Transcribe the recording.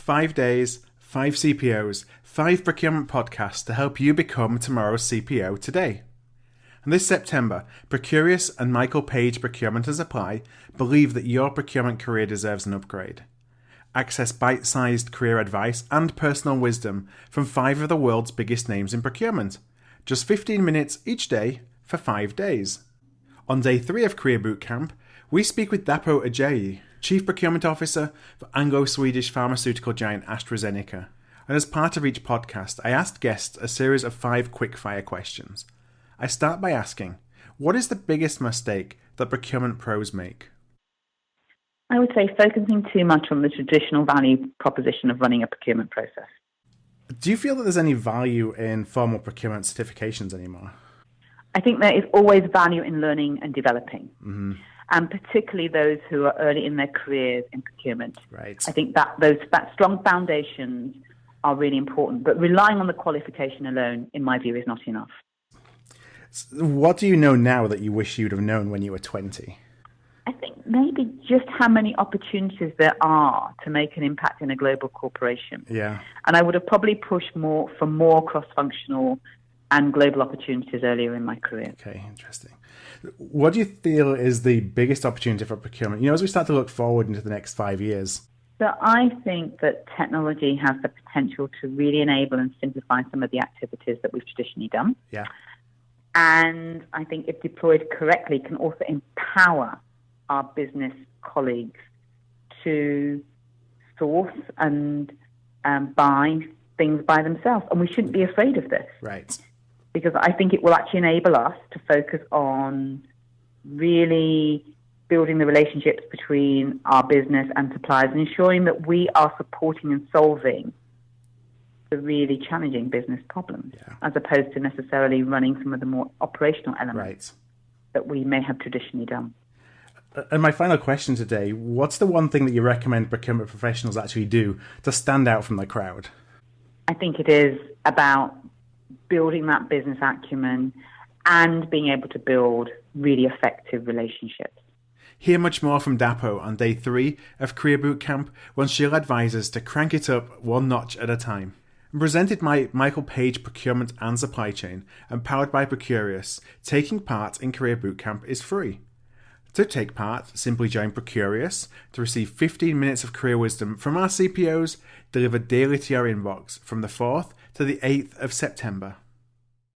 5 days, 5 CPOs, 5 procurement podcasts to help you become tomorrow's CPO today. And this September, Procurious and Michael Page Procurement and Supply believe that your procurement career deserves an upgrade. Access bite-sized career advice and personal wisdom from 5 of the world's biggest names in procurement. Just 15 minutes each day for 5 days. On day 3 of Career Bootcamp, we speak with Dapo Ajayi, Chief Procurement Officer for Anglo-Swedish pharmaceutical giant AstraZeneca. And as part of each podcast, I asked guests a series of 5 quick-fire questions. I start by asking, what is the biggest mistake that procurement pros make? I would say focusing too much on the traditional value proposition of running a procurement process. Do you feel that there's any value in formal procurement certifications anymore? I think there is always value in learning and developing, and particularly those who are early in their careers in procurement. Right. I think that those strong foundations are really important, but relying on the qualification alone, in my view, is not enough. What do you know now that you wish you'd have known when you were 20? I think maybe just how many opportunities there are to make an impact in a global corporation. Yeah. And I would have probably pushed for more cross-functional and global opportunities earlier in my career. Okay, interesting. What do you feel is the biggest opportunity for procurement, as we start to look forward into the next 5 years? So I think that technology has the potential to really enable and simplify some of the activities that we've traditionally done. Yeah. And I think if deployed correctly, can also empower our business colleagues to source and buy things by themselves. And we shouldn't be afraid of this. Right. Because I think it will actually enable us to focus on really building the relationships between our business and suppliers and ensuring that we are supporting and solving the really challenging business problems, as opposed to necessarily running some of the more operational elements that we may have traditionally done. And my final question today, what's the one thing that you recommend procurement professionals actually do to stand out from the crowd? I think it is about building that business acumen and being able to build really effective relationships. Hear much more from Dapo on day 3 of Career Bootcamp when she'll advise us to crank it up one notch at a time. And presented by Michael Page Procurement and Supply Chain and powered by Procurious, taking part in Career Bootcamp is free. To take part, simply join Procurious to receive 15 minutes of career wisdom from our CPOs delivered daily to your inbox from the 4th to the 8th of September.